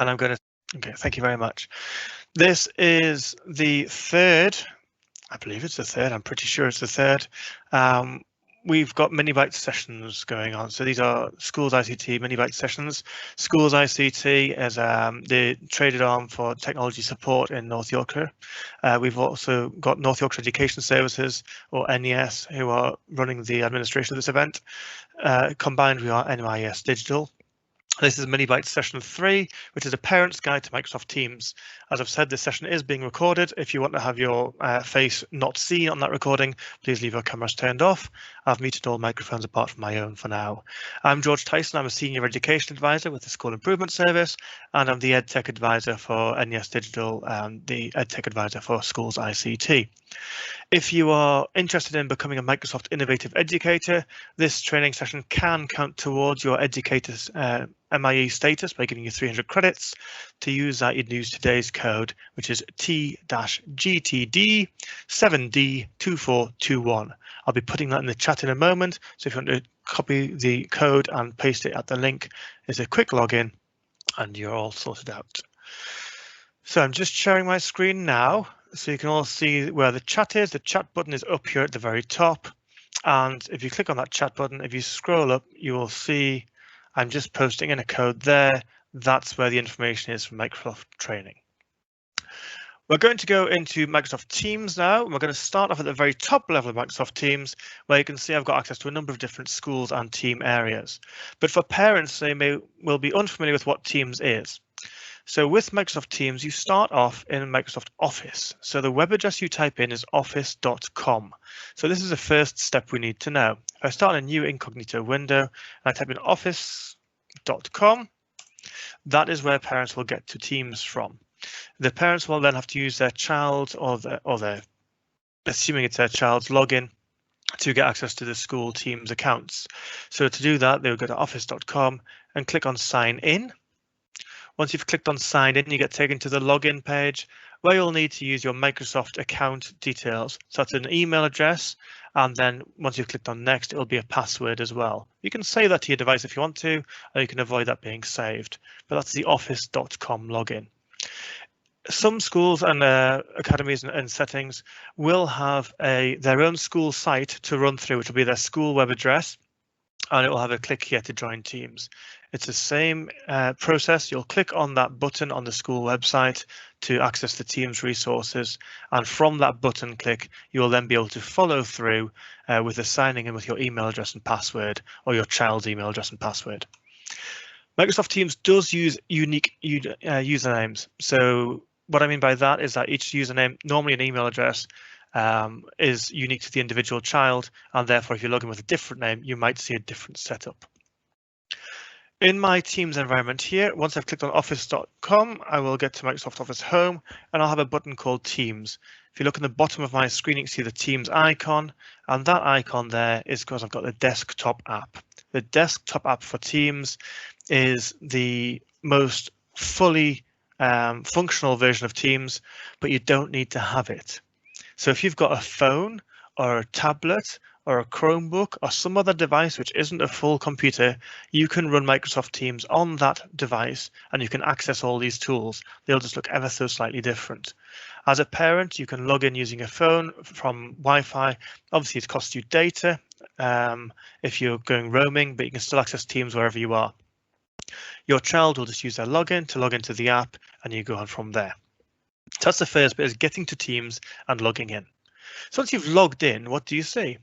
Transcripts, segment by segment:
And I'm going to, okay, thank you very much. This is the third, I believe it's the third, I'm pretty sure it's the third. We've got Minibytes sessions going on. So these are Schools ICT Minibytes sessions. Schools ICT is the traded arm for technology support in North Yorkshire. We've also got North Yorkshire Education Services, or NES, who are running the administration of this event. Combined, we are NYS Digital. This is Minibytes session 3, which is a parent's guide to Microsoft Teams. As I've said, this session is being recorded. If you want to have your face not seen on that recording, please leave your cameras turned off. I've muted all microphones apart from my own for now. I'm George Tyson. I'm a Senior Education Advisor with the School Improvement Service, and I'm the EdTech Advisor for NES Digital and the EdTech Advisor for Schools ICT. If you are interested in becoming a Microsoft Innovative Educator, this training session can count towards your educator's MIE status by giving you 300 credits. To use that, you'd use today's code, which is T-GTD7D2421. I'll be putting that in the chat in a moment, so if you want to copy the code and paste it at the link, it's a quick login and you're all sorted out. So I'm just sharing my screen now, so you can all see where the chat is. The chat button is up here at the very top. And if you click on that chat button, if you scroll up, you will see I'm just posting in a code there. That's where the information is from Microsoft Training. We're going to go into Microsoft Teams now. We're going to start off at the very top level of Microsoft Teams, where you can see I've got access to a number of different schools and team areas. But for parents, they will be unfamiliar with what Teams is. So with Microsoft Teams, you start off in Microsoft Office. So the web address you type in is office.com. So this is the first step we need to know. If I start a new incognito window and I type in office.com, that is where parents will get to Teams from. The parents will then have to use their child or their assuming it's their child's login to get access to the school Teams accounts. So to do that, they'll go to office.com and click on sign in. Once you've clicked on sign in, you get taken to the login page where you'll need to use your Microsoft account details. So that's an email address. And then once you've clicked on next, it'll be a password as well. You can save that to your device if you want to, or you can avoid that being saved. But that's the office.com login. Some schools and academies and settings will have their own school site to run through, which will be their school web address. And it will have a click here to join Teams. It's the same process. You'll click on that button on the school website to access the Teams resources. And from that button click, you'll then be able to follow through with the signing in with your email address and password, or your child's email address and password. Microsoft Teams does use unique usernames. So what I mean by that is that each username, normally an email address, is unique to the individual child, and therefore if you log in with a different name, you might see a different setup. In my Teams environment here, once I've clicked on office.com, I will get to Microsoft Office Home, and I'll have a button called Teams. If you look in the bottom of my screen, you can see the Teams icon, and that icon there is because I've got the desktop app. The desktop app for Teams is the most fully functional version of Teams, but you don't need to have it. So if you've got a phone or a tablet or a Chromebook or some other device which isn't a full computer, you can run Microsoft Teams on that device and you can access all these tools. They'll just look ever so slightly different. As a parent, you can log in using a phone from Wi-Fi. Obviously, it costs you data if you're going roaming, but you can still access Teams wherever you are. Your child will just use their login to log into the app and you go on from there. So that's the first bit, is getting to Teams and logging in. So once you've logged in, what do you see?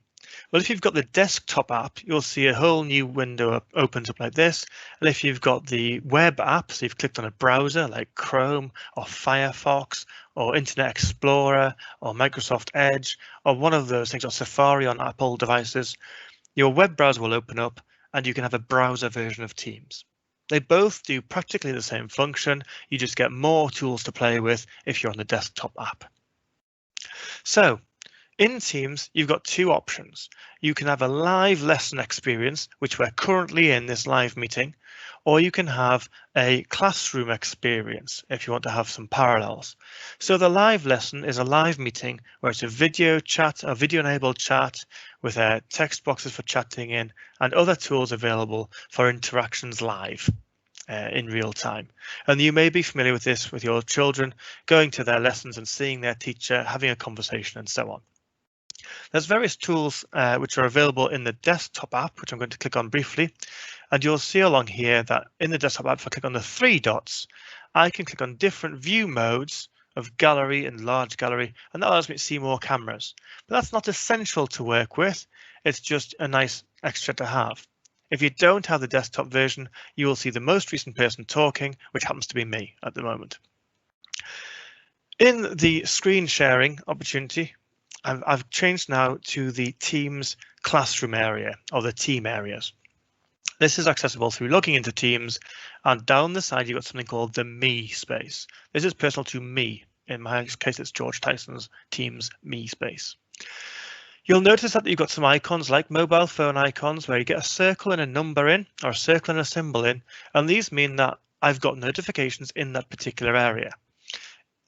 Well, if you've got the desktop app, you'll see a whole new window opens up like this. And if you've got the web app, so you've clicked on a browser like Chrome or Firefox or Internet Explorer or Microsoft Edge or one of those things, or Safari on Apple devices, your web browser will open up and you can have a browser version of Teams. They both do practically the same function. You just get more tools to play with if you're on the desktop app. So in Teams, you've got two options. You can have a live lesson experience, which we're currently in this live meeting, or you can have a classroom experience if you want to have some parallels. So the live lesson is a live meeting where it's a video chat, a video enabled chat with text boxes for chatting in and other tools available for interactions live. in real time. And you may be familiar with this with your children, going to their lessons and seeing their teacher, having a conversation and so on. There's various tools which are available in the desktop app, which I'm going to click on briefly. And you'll see along here that in the desktop app, if I click on the 3 dots, I can click on different view modes of gallery and large gallery, and that allows me to see more cameras. But that's not essential to work with. It's just a nice extra to have. If you don't have the desktop version, you will see the most recent person talking, which happens to be me at the moment. In the screen sharing opportunity, I've changed now to the Teams classroom area, or the team areas. This is accessible through logging into Teams, and down the side you've got something called the Me space. This is personal to me. In my case, it's George Tyson's Teams Me space. You'll notice that you've got some icons like mobile phone icons where you get a circle and a number in, or a circle and a symbol in, and these mean that I've got notifications in that particular area.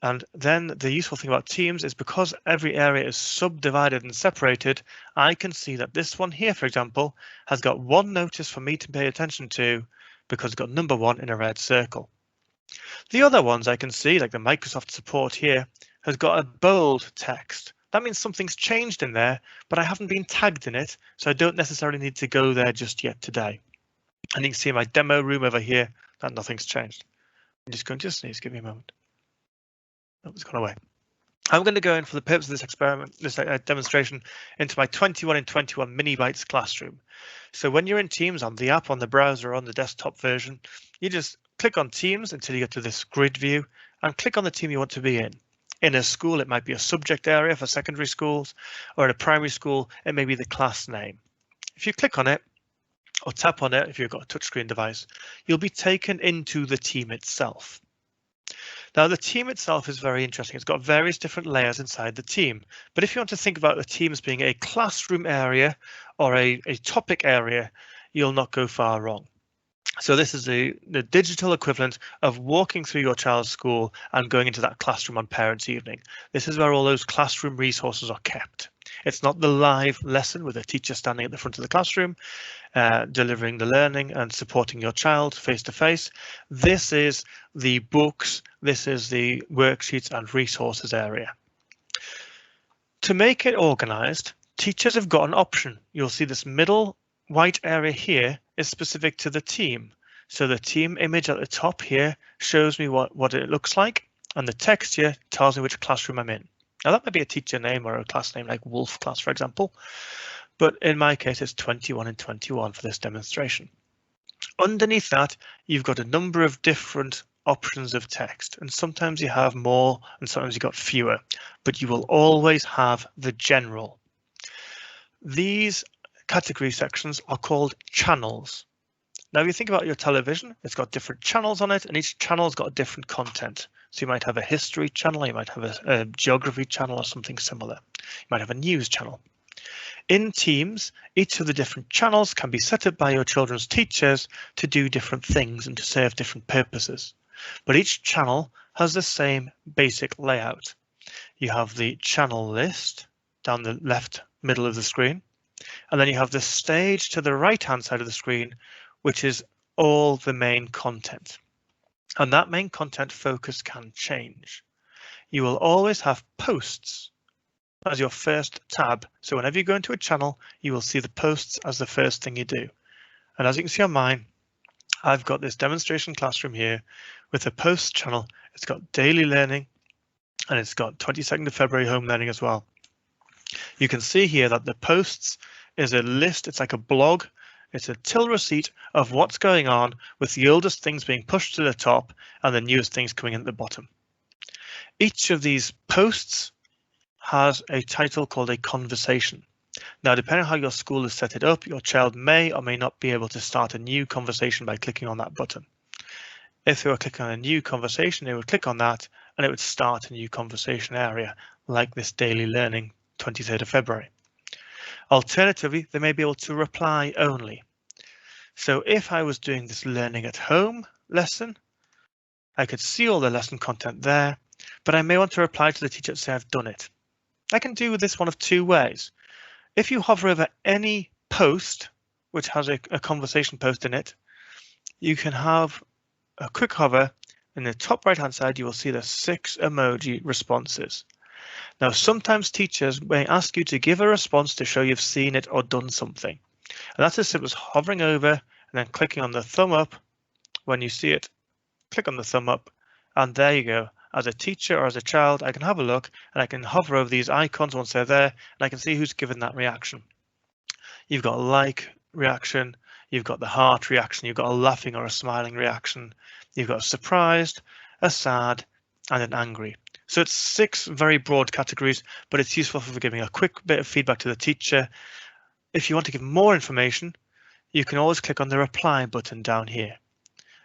And then the useful thing about Teams is because every area is subdivided and separated, I can see that this one here, for example, has got one notice for me to pay attention to because it's got number 1 in a red circle. The other ones I can see, like the Microsoft support here, has got a bold text. That means something's changed in there, but I haven't been tagged in it, so I don't necessarily need to go there just yet today. And you can see in my demo room over here that nothing's changed. I'm just going to sneeze, give me a moment. Oh, it's gone away. I'm going to go in for the purpose of this experiment, this demonstration, into my 21 in 21 Minibytes classroom. So when you're in Teams on the app, on the browser, on the desktop version, you just click on Teams until you get to this grid view and click on the team you want to be in. In a school, it might be a subject area for secondary schools, or in a primary school, it may be the class name. If you click on it or tap on it, if you've got a touchscreen device, you'll be taken into the team itself. Now, the team itself is very interesting. It's got various different layers inside the team. But if you want to think about the team as being a classroom area or a topic area, you'll not go far wrong. So this is the digital equivalent of walking through your child's school and going into that classroom on parents' evening. This is where all those classroom resources are kept. It's not the live lesson with a teacher standing at the front of the classroom, delivering the learning and supporting your child face to face. This is the books, this is the worksheets and resources area. To make it organized, teachers have got an option. You'll see this middle white area here is specific to the team. So the team image at the top here shows me what it looks like, and the text here tells me which classroom I'm in. Now that might be a teacher name or a class name like Wolf class, for example, but in my case it's 21 in 21 for this demonstration. Underneath that, you've got a number of different options of text, and sometimes you have more and sometimes you've got fewer, but you will always have the general. These category sections are called channels. Now, if you think about your television, it's got different channels on it, and each channel's got different content. So you might have a history channel, you might have a geography channel or something similar. You might have a news channel. In Teams, each of the different channels can be set up by your children's teachers to do different things and to serve different purposes. But each channel has the same basic layout. You have the channel list down the left middle of the screen, and then you have the stage to the right hand side of the screen, which is all the main content. And that main content focus can change. You will always have posts as your first tab. So whenever you go into a channel, you will see the posts as the first thing you do. And as you can see on mine, I've got this demonstration classroom here with a post channel. It's got daily learning and it's got 22nd of February home learning as well. You can see here that the posts is a list. It's like a blog. It's a till receipt of what's going on, with the oldest things being pushed to the top and the newest things coming in at the bottom. Each of these posts has a title called a conversation. Now, depending on how your school has set it up, your child may or may not be able to start a new conversation by clicking on that button. If they were clicking on a new conversation, they would click on that and it would start a new conversation area, like this daily learning 23rd of February. Alternatively, they may be able to reply only. So if I was doing this learning at home lesson, I could see all the lesson content there, but I may want to reply to the teacher and say I've done it. I can do this one of two ways. If you hover over any post which has a conversation post in it, you can have a quick hover, in the top right hand side you will see the 6 emoji responses. Now sometimes teachers may ask you to give a response to show you've seen it or done something. And that's as simple as hovering over and then clicking on the thumb up. When you see it, click on the thumb up, and there you go. As a teacher or as a child, I can have a look and I can hover over these icons once they're there, and I can see who's given that reaction. You've got a like reaction, you've got the heart reaction, you've got a laughing or a smiling reaction, you've got a surprised, a sad, and an angry. So it's 6 very broad categories, but it's useful for giving a quick bit of feedback to the teacher. If you want to give more information, you can always click on the reply button down here.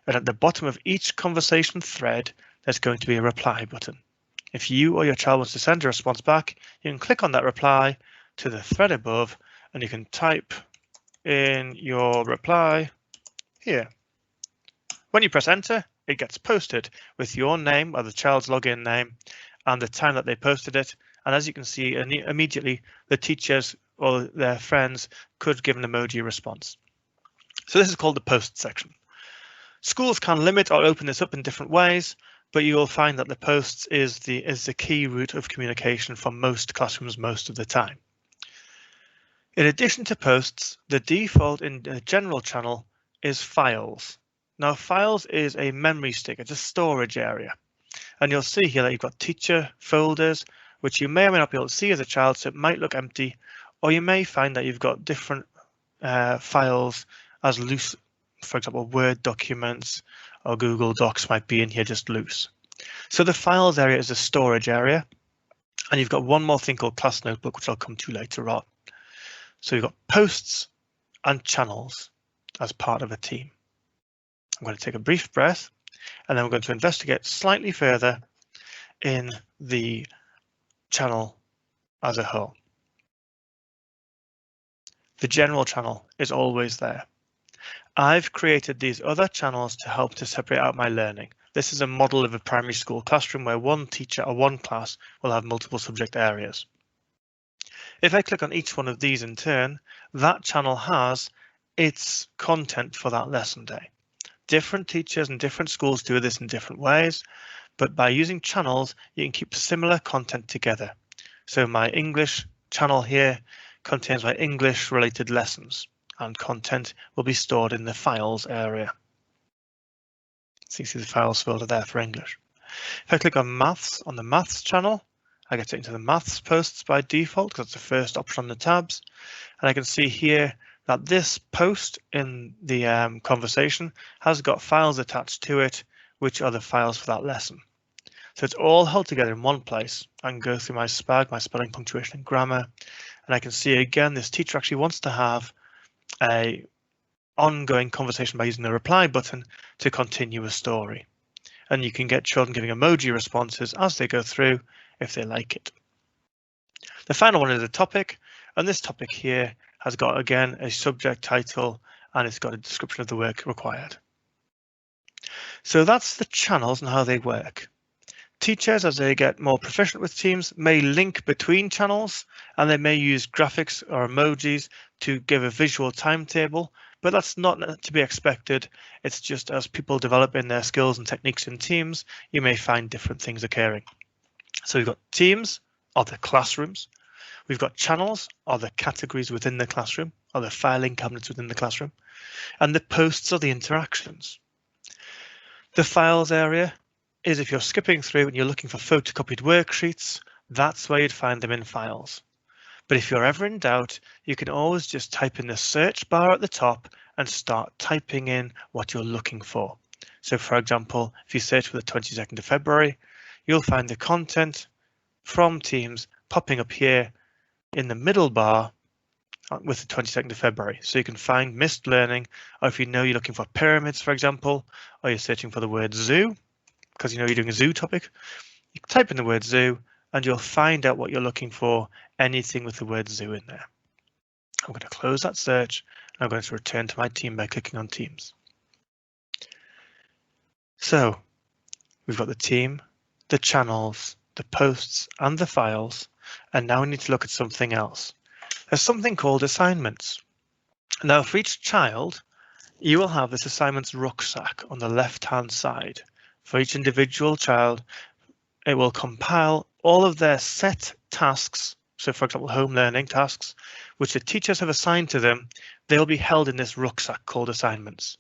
And at the bottom of each conversation thread, there's going to be a reply button. If you or your child wants to send a response back, you can click on that reply to the thread above, and you can type in your reply here. When you press enter, it gets posted with your name or the child's login name and the time that they posted it. And as you can see, immediately the teachers or their friends could give an emoji response. So this is called the post section. Schools can limit or open this up in different ways, but you will find that the posts is the key route of communication for most classrooms most of the time. In addition to posts, the default in the general channel is files. Now files is a memory stick, it's a storage area. And you'll see here that you've got teacher folders, which you may or may not be able to see as a child, so it might look empty, or you may find that you've got different files as loose, for example, Word documents or Google Docs might be in here just loose. So the files area is a storage area, and you've got one more thing called class notebook, which I'll come to later on. So you've got posts and channels as part of a team. I'm going to take a brief breath, and then we're going to investigate slightly further in the channel as a whole. The general channel is always there. I've created these other channels to help to separate out my learning. This is a model of a primary school classroom where one teacher or one class will have multiple subject areas. If I click on each one of these in turn, that channel has its content for that lesson day. Different teachers and different schools do this in different ways, but by using channels, you can keep similar content together. So my English channel here contains my English related lessons, and content will be stored in the files area. So you see the files folder there for English. If I click on maths on the maths channel, I get into the maths posts by default because that's the first option on the tabs. And I can see here that this post in the conversation has got files attached to it, which are the files for that lesson. So it's all held together in one place. I can go through my SPAG, my spelling, punctuation and grammar, and I can see again this teacher actually wants to have a ongoing conversation by using the reply button to continue a story. And you can get children giving emoji responses as they go through if they like it. The final one is a topic, and this topic here has got again a subject title and it's got a description of the work required. So that's the channels and how they work. Teachers, as they get more proficient with Teams, may link between channels and they may use graphics or emojis to give a visual timetable, but that's not to be expected. It's just as people develop in their skills and techniques in Teams, you may find different things occurring. So we've got teams or the classrooms. We've got channels or the categories within the classroom or the filing cabinets within the classroom. And the posts are the interactions. The files area is if you're skipping through and you're looking for photocopied worksheets, that's where you'd find them in files. But if you're ever in doubt, you can always just type in the search bar at the top and start typing in what you're looking for. So for example, if you search for the 22nd of February, you'll find the content from Teams popping up here in the middle bar with the 22nd of February. So you can find missed learning, or if you know you're looking for pyramids, for example, or you're searching for the word zoo, because you know you're doing a zoo topic, you type in the word zoo and you'll find out what you're looking for, anything with the word zoo in there. I'm going to close that search and I'm going to return to my team by clicking on Teams. So we've got the team, the channels, the posts and the files, and now we need to look at something else. There's something called assignments. Now for each child, you will have this assignments rucksack on the left-hand side. For each individual child, it will compile all of their set tasks. So for example, home learning tasks, which the teachers have assigned to them, they'll be held in this rucksack called assignments.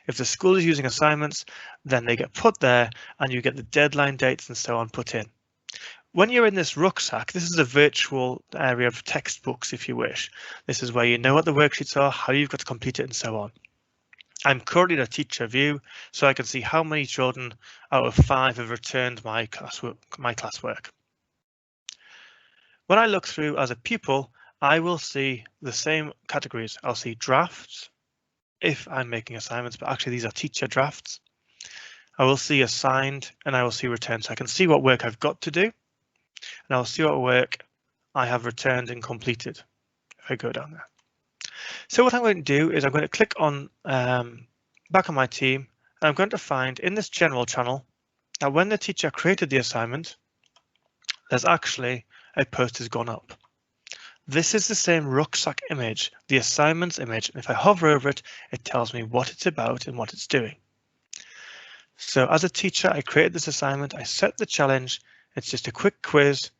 If the school is using assignments, then they get put there and you get the deadline dates and so on put in. When you're in this rucksack, this is a virtual area of textbooks, if you wish. This is where you know what the worksheets are, how you've got to complete it and so on. I'm currently in a teacher view, so I can see how many children out of 5 have returned my classwork. When I look through as a pupil, I will see the same categories. I'll see drafts if I'm making assignments, but actually these are teacher drafts. I will see assigned and I will see returned. So I can see what work I've got to do and I'll see what work I have returned and completed if I go down there. So what I'm going to do is I'm going to click on back on my team and I'm going to find in this general channel that when the teacher created the assignment, there's actually a post has gone up. This is the same rucksack image, the assignments image. And if I hover over it, it tells me what it's about and what it's doing. So as a teacher, I created this assignment. I set the challenge. It's just a quick quiz.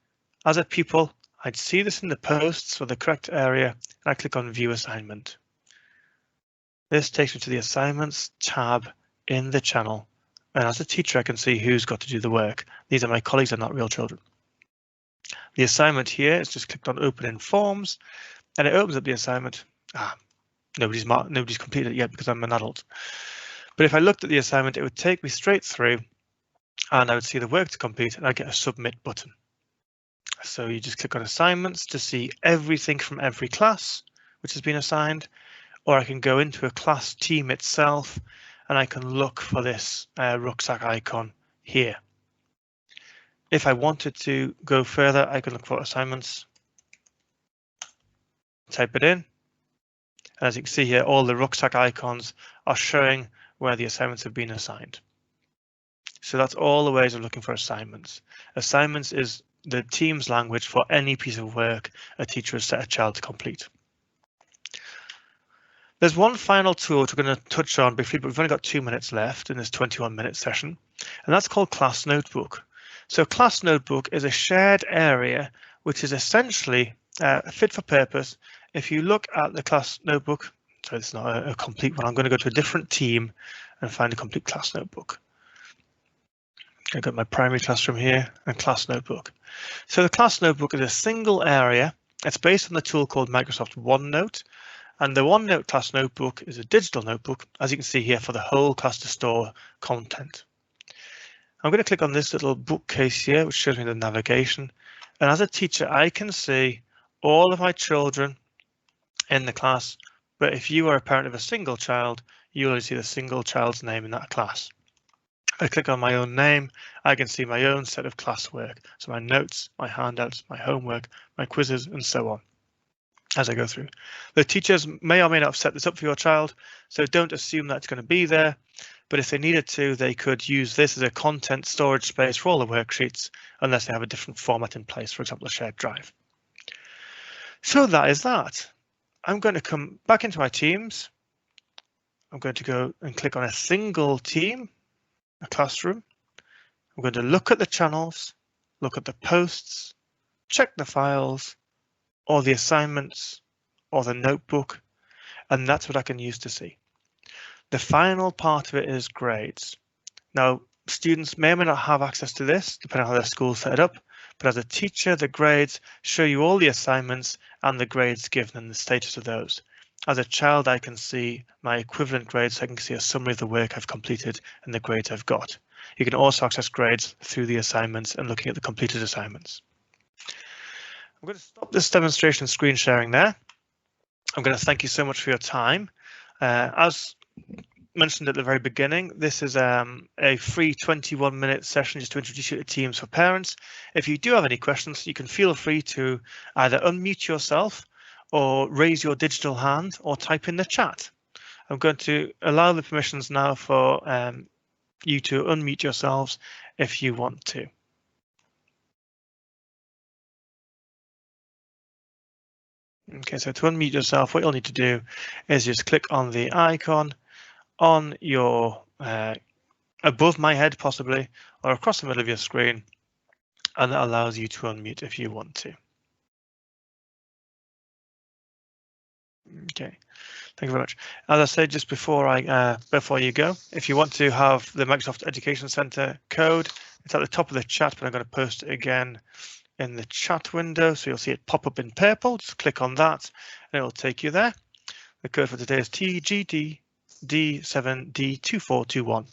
As a pupil, I'd see this in the posts for the correct area. And I click on view assignment. This takes me to the assignments tab in the channel. And as a teacher, I can see who's got to do the work. These are my colleagues and not real children. The assignment here is just clicked on open in forms and it opens up the assignment. Nobody's completed it yet because I'm an adult. But if I looked at the assignment, it would take me straight through and I would see the work to complete and I get a submit button. So you just click on assignments to see everything from every class which has been assigned, or I can go into a class team itself and I can look for this rucksack icon here. If I wanted to go further, I could look for assignments, type it in. And as you can see here, all the rucksack icons are showing where the assignments have been assigned. So that's all the ways of looking for assignments. Assignments is the team's language for any piece of work a teacher has set a child to complete. There's one final tool which we're going to touch on briefly, but we've only got 2 minutes left in this 21-minute session, and that's called Class Notebook. So Class Notebook is a shared area which is essentially fit for purpose. If you look at the Class Notebook, so it's not a complete one, I'm going to go to a different team and find a complete Class Notebook. I've got my primary classroom here and Class Notebook. So the Class Notebook is a single area. It's based on the tool called Microsoft OneNote. And the OneNote Class Notebook is a digital notebook, as you can see here, for the whole class to store content. I'm going to click on this little bookcase here, which shows me the navigation. And as a teacher, I can see all of my children in the class. But if you are a parent of a single child, you only see the single child's name in that class. If I click on my own name, I can see my own set of classwork. So my notes, my handouts, my homework, my quizzes, and so on. As I go through, the teachers may or may not have set this up for your child, so don't assume that's going to be there. But if they needed to, they could use this as a content storage space for all the worksheets, unless they have a different format in place, for example, a shared drive. So that is that. I'm going to come back into my teams. I'm going to go and click on a single team, a classroom. I'm going to look at the channels, look at the posts, check the files, or the assignments, or the notebook, and that's what I can use to see. The final part of it is grades. Now, students may or may not have access to this, depending on how their school set it up, but as a teacher, the grades show you all the assignments and the grades given and the status of those. As a child, I can see my equivalent grades, so I can see a summary of the work I've completed and the grades I've got. You can also access grades through the assignments and looking at the completed assignments. I'm going to stop this demonstration screen sharing there. I'm going to thank you so much for your time. As mentioned at the very beginning, this is a free 21-minute session just to introduce you to Teams for parents. If you do have any questions, you can feel free to either unmute yourself or raise your digital hand or type in the chat. I'm going to allow the permissions now for you to unmute yourselves if you want to. Okay, so to unmute yourself, what you'll need to do is just click on the icon on your above my head, possibly, or across the middle of your screen, and that allows you to unmute if you want to. Okay, thank you very much. As I said just before you go, if you want to have the Microsoft Education Center code, it's at the top of the chat, but I'm going to post it again in the chat window, so you'll see it pop up in purple. Just click on that and it will take you there. The code for today is TGD D7D2421.